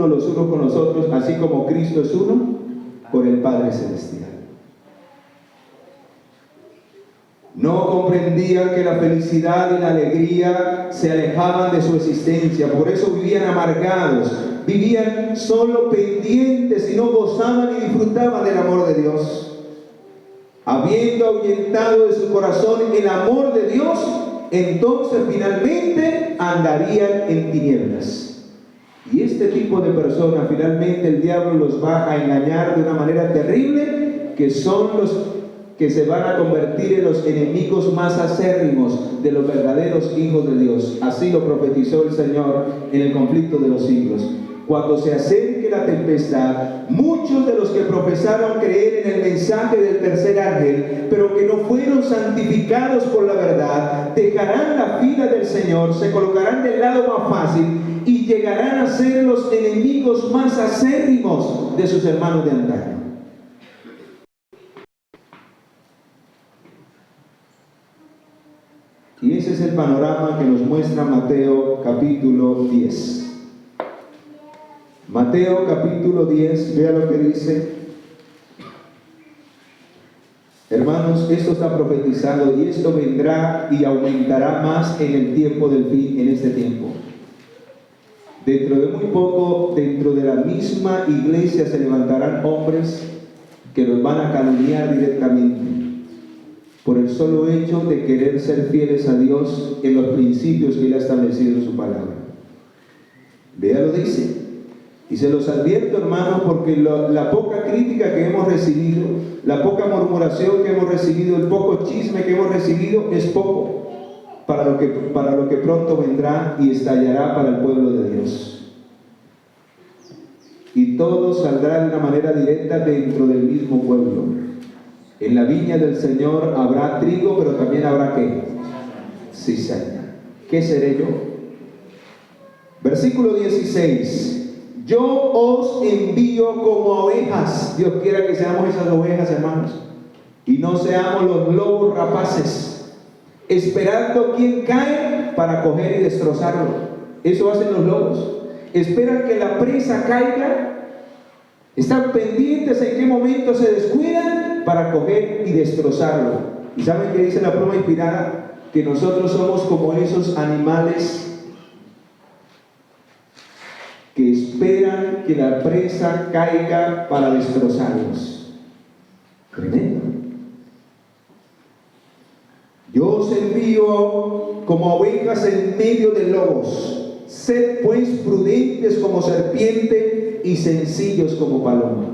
[SPEAKER 1] los unos con los otros, así como Cristo es uno con el Padre Celestial. No comprendían que la felicidad y la alegría se alejaban de su existencia, por eso vivían amargados, vivían solo pendientes y no gozaban y disfrutaban del amor de Dios. Habiendo ahuyentado de su corazón el amor de Dios, entonces finalmente andarían en tinieblas. Y este tipo de personas, finalmente el diablo los va a engañar de una manera terrible, que son los que se van a convertir en los enemigos más acérrimos de los verdaderos hijos de Dios. Así lo profetizó el Señor en el conflicto de los siglos. Cuando se acerque la tempestad, muchos de los que profesaron creer en el mensaje del tercer ángel, pero que no fueron santificados por la verdad, dejarán la fila del Señor, se colocarán del lado más fácil y llegarán a ser los enemigos más acérrimos de sus hermanos de antaño. Y ese es el panorama que nos muestra Mateo capítulo 10. Mateo capítulo 10, vea lo que dice. Hermanos, esto está profetizado y esto vendrá y aumentará más en el tiempo del fin, en este tiempo. Dentro de muy poco, dentro de la misma iglesia se levantarán hombres que los van a calumniar directamente por el solo hecho de querer ser fieles a Dios en los principios que Él ha establecido en su palabra. Vea lo dice. Y se los advierto, hermanos, porque la poca crítica que hemos recibido, la poca murmuración que hemos recibido, el poco chisme que hemos recibido, es poco para lo que pronto vendrá y estallará para el pueblo de Dios. Y todo saldrá de una manera directa dentro del mismo pueblo. En la viña del Señor habrá trigo, pero también habrá ¿qué? Cizaña. ¿Qué seré yo? Versículo 16. Yo os envío como ovejas. Dios quiera que seamos esas ovejas, hermanos, y no seamos los lobos rapaces, esperando quien cae para coger y destrozarlo. Eso hacen los lobos. Esperan que la presa caiga, están pendientes en qué momento se descuidan para coger y destrozarlo. ¿Y saben qué dice la pluma inspirada? Que nosotros somos como esos animales que esperan que la presa caiga para destrozarlos. Tremendo. Yo os envío como ovejas en medio de lobos. Sed pues prudentes como serpiente y sencillos como paloma.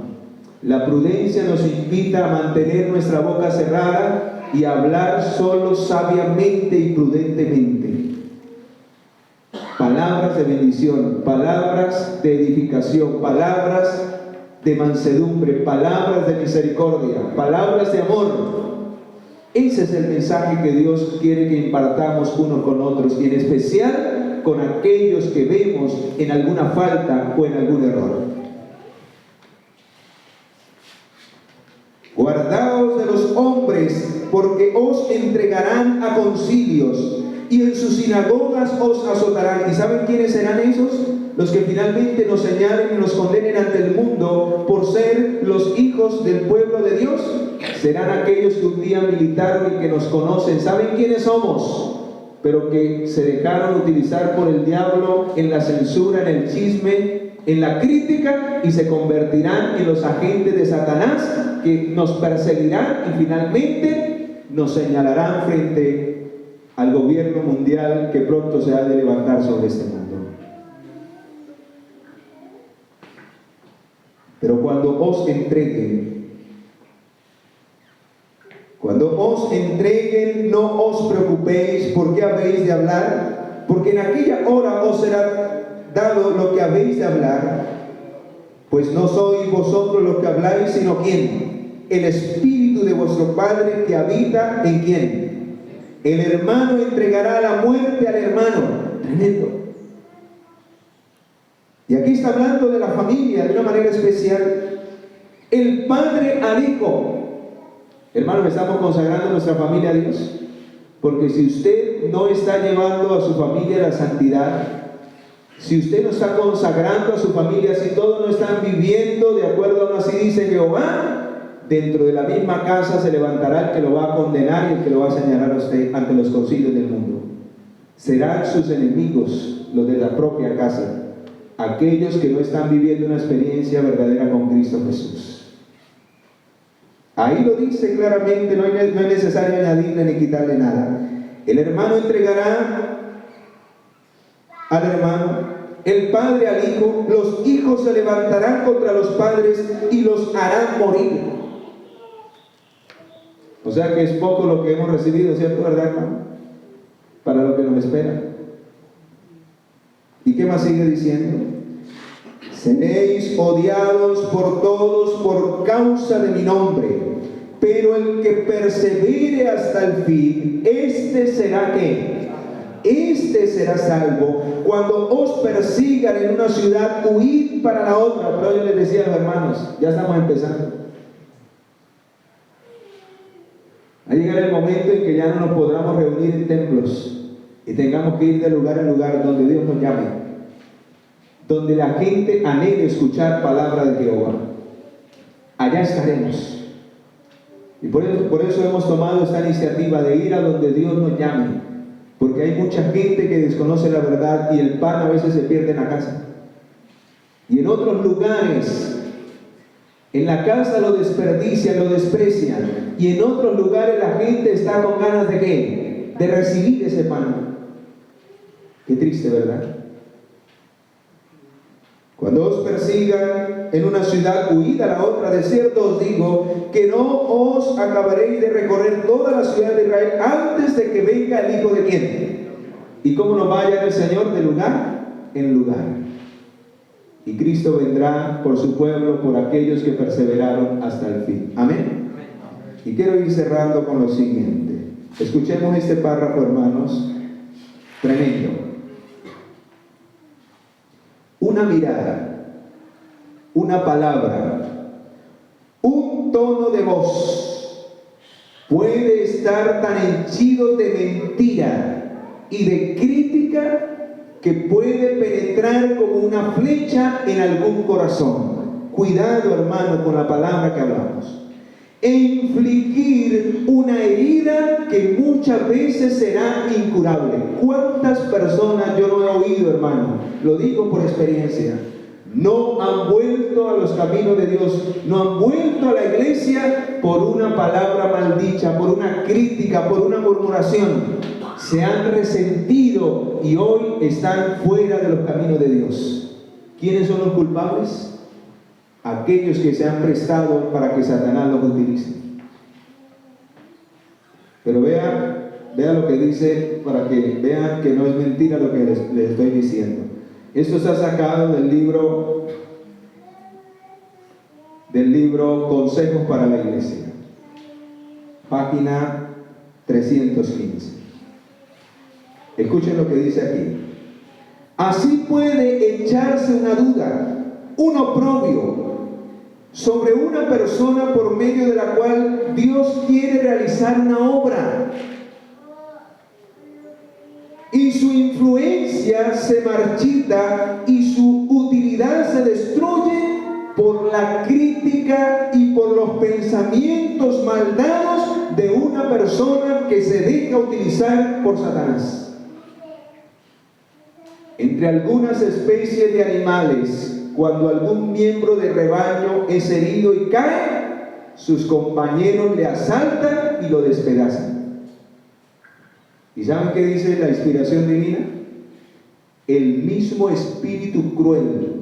[SPEAKER 1] La prudencia nos invita a mantener nuestra boca cerrada y a hablar solo sabiamente y prudentemente. Palabras de bendición, palabras de edificación, palabras de mansedumbre, palabras de misericordia, palabras de amor. Ese es el mensaje que Dios quiere que impartamos unos con otros, y en especial con aquellos que vemos en alguna falta o en algún error. Guardaos de los hombres, porque os entregarán a concilios, y en sus sinagogas os azotarán. ¿Y saben quiénes serán esos? Los que finalmente nos señalen y nos condenen ante el mundo por ser los hijos del pueblo de Dios. Serán aquellos que un día militaron y que nos conocen, saben quiénes somos, pero que se dejaron utilizar por el diablo en la censura, en el chisme, en la crítica, y se convertirán en los agentes de Satanás que nos perseguirán y finalmente nos señalarán frente al gobierno mundial que pronto se ha de levantar sobre este mundo. Pero cuando os entreguen, no os preocupéis por qué habéis de hablar, porque en aquella hora os será dado lo que habéis de hablar, pues no sois vosotros los que habláis, sino ¿quién? El Espíritu de vuestro Padre que habita en ¿quién? El hermano entregará la muerte al hermano. Tremendo. Y aquí está hablando de la familia de una manera especial. El padre al hijo. Hermanos, estamos consagrando nuestra familia a Dios. Porque si usted no está llevando a su familia a la santidad, si usted no está consagrando a su familia, si todos no están viviendo de acuerdo a lo así dice Jehová, dentro de la misma casa se levantará el que lo va a condenar y el que lo va a señalar a usted ante los concilios del mundo. Serán sus enemigos los de la propia casa, aquellos que no están viviendo una experiencia verdadera con Cristo Jesús. Ahí lo dice claramente, no es necesario añadirle ni quitarle nada. El hermano entregará al hermano, el padre al hijo, los hijos se levantarán contra los padres y los harán morir. O sea que es poco lo que hemos recibido, ¿cierto, verdad, hermano? Para lo que nos espera. ¿Y qué más sigue diciendo? Seréis odiados por todos por causa de mi nombre, pero el que persevere hasta el fin, este será ¿qué? Este será salvo. Cuando os persigan en una ciudad, huid para la otra. Pero yo les decía a los hermanos, ya estamos empezando. Va a llegar el momento en que ya no nos podamos reunir en templos y tengamos que ir de lugar en lugar donde Dios nos llame, donde la gente anhele escuchar palabra de Jehová. Allá estaremos. Y por eso hemos tomado esta iniciativa de ir a donde Dios nos llame, porque hay mucha gente que desconoce la verdad y el pan a veces se pierde en la casa. Y en otros lugares, en la casa lo desperdician, lo desprecian, y en otros lugares la gente está con ganas de ¿qué? De recibir ese pan. Qué triste, ¿verdad? Cuando os persigan en una ciudad, huid a la otra. De cierto os digo que no os acabaréis de recorrer toda la ciudad de Israel antes de que venga el Hijo de ¿quién? ¿Y cómo nos va a hallar el Señor? De lugar en lugar. Y Cristo vendrá por su pueblo, por aquellos que perseveraron hasta el fin. Amén. Y quiero ir cerrando con lo siguiente. Escuchemos este párrafo, hermanos. Tremendo. Una mirada, una palabra, un tono de voz puede estar tan henchido de mentira y de crítica que puede penetrar como una flecha en algún corazón. Cuidado, hermano, con la palabra que hablamos. E infligir una herida que muchas veces será incurable. ¿Cuántas personas yo no he oído, hermano? Lo digo por experiencia. No han vuelto a los caminos de Dios, no han vuelto a la iglesia por una palabra maldicha, por una crítica, por una murmuración. Se han resentido y hoy están fuera de los caminos de Dios. ¿Quiénes son los culpables? Aquellos que se han prestado para que Satanás los utilice. Pero vea lo que dice, para que vean que no es mentira lo que les estoy diciendo. Esto está sacado del libro Consejos para la Iglesia, página 315. Escuchen lo que dice aquí. Así puede echarse una duda, un oprobio sobre una persona por medio de la cual Dios quiere realizar una obra, y su influencia se marchita y su utilidad se destruye por la crítica y por los pensamientos maldados de una persona que se deja utilizar por Satanás. Entre algunas especies de animales, cuando algún miembro del rebaño es herido y cae, sus compañeros le asaltan y lo despedazan. ¿Y saben qué dice la inspiración divina? El mismo espíritu cruel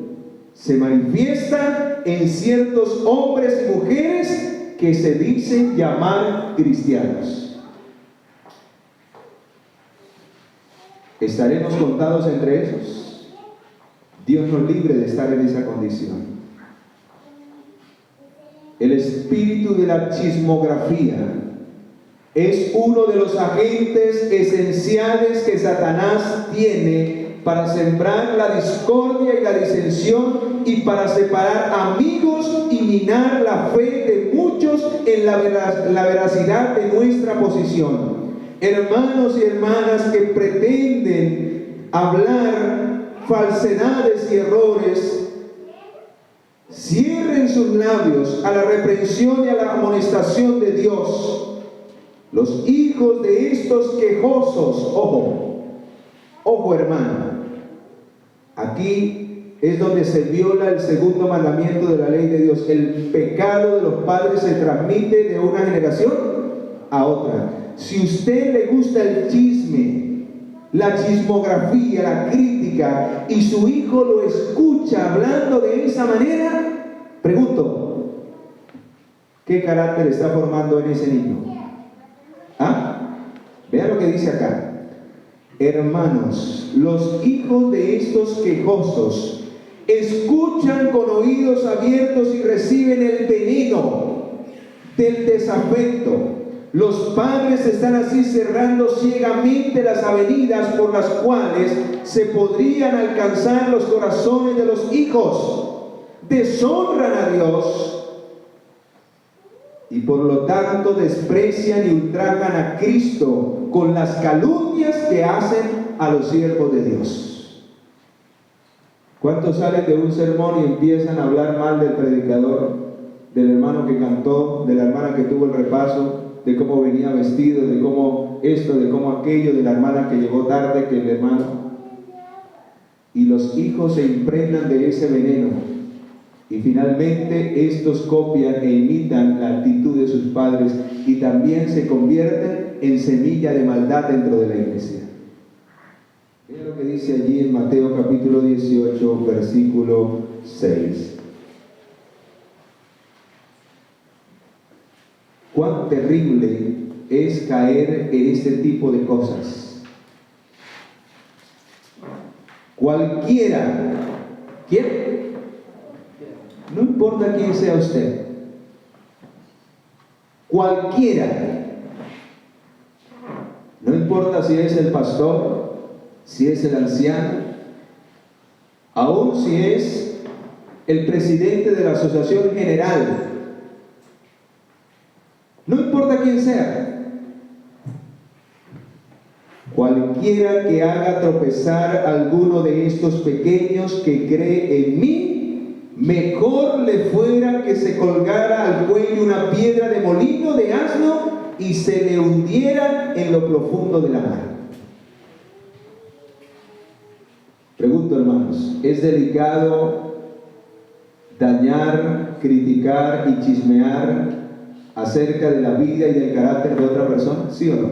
[SPEAKER 1] se manifiesta en ciertos hombres y mujeres que se dicen llamar cristianos. ¿Estaremos contados entre esos? Dios nos libre de estar en esa condición. El espíritu de la chismografía es uno de los agentes esenciales que Satanás tiene para sembrar la discordia y la disensión y para separar amigos y minar la fe de muchos en la veracidad de nuestra posición. Hermanos y hermanas que pretenden hablar falsedades y errores, cierren sus labios a la reprensión y a la amonestación de Dios. Los hijos de estos quejosos, ojo hermano, aquí es donde se viola el segundo mandamiento de la ley de Dios. El pecado de los padres se transmite de una generación a otra. Si usted le gusta el chisme, la chismografía, la crítica, y su hijo lo escucha hablando de esa manera, pregunto, ¿qué carácter está formando en ese niño? ¿Ah? Vean lo que dice acá. Hermanos, los hijos de estos quejosos escuchan con oídos abiertos y reciben el veneno del desafecto. Los padres están así cerrando ciegamente las avenidas por las cuales se podrían alcanzar los corazones de los hijos. Deshonran a Dios y por lo tanto desprecian y ultrajan a Cristo con las calumnias que hacen a los siervos de Dios. ¿Cuántos salen de un sermón y empiezan a hablar mal del predicador, del hermano que cantó, de la hermana que tuvo el repaso, de cómo venía vestido, de cómo esto, de cómo aquello, de la hermana que llegó tarde, que el hermano? Y los hijos se impregnan de ese veneno y finalmente estos copian e imitan la actitud de sus padres y también se convierten en semilla de maldad dentro de la iglesia. Vean lo que dice allí en Mateo capítulo 18, versículo 6. Cuán terrible es caer en este tipo de cosas. Cualquiera, ¿quién? No importa quién sea usted, cualquiera, no importa si es el pastor, si es el anciano, aún si es el presidente de la asociación general, no importa quién sea, cualquiera que haga tropezar a alguno de estos pequeños que cree en mí, mejor le fuera que se colgara al cuello una piedra de molino de asno y se le hundiera en lo profundo de la mar. Pregunto, hermanos, ¿es delicado dañar, criticar y chismear acerca de la vida y del carácter de otra persona? ¿Sí o no?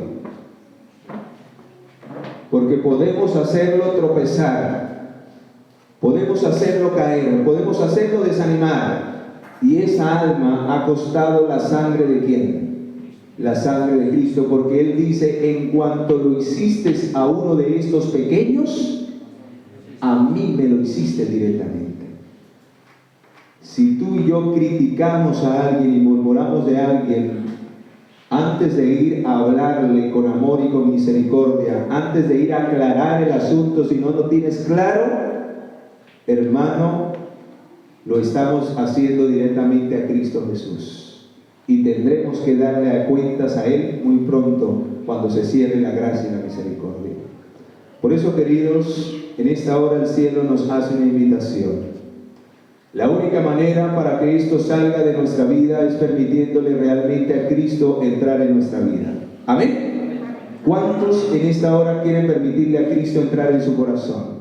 [SPEAKER 1] Porque podemos hacerlo tropezar, podemos hacerlo caer, podemos hacerlo desanimar, y esa alma ha costado la sangre ¿de quién? La sangre de Cristo, porque Él dice: en cuanto lo hiciste a uno de estos pequeños, a mí me lo hiciste directamente. Si tú y yo criticamos a alguien y murmuramos de alguien, antes de ir a hablarle con amor y con misericordia, antes de ir a aclarar el asunto, si no lo tienes claro, hermano, lo estamos haciendo directamente a Cristo Jesús. Y tendremos que darle cuentas a Él muy pronto, cuando se cierre la gracia y la misericordia. Por eso, queridos, en esta hora el cielo nos hace una invitación. La única manera para que esto salga de nuestra vida es permitiéndole realmente a Cristo entrar en nuestra vida. ¿Amén? ¿Cuántos en esta hora quieren permitirle a Cristo entrar en su corazón?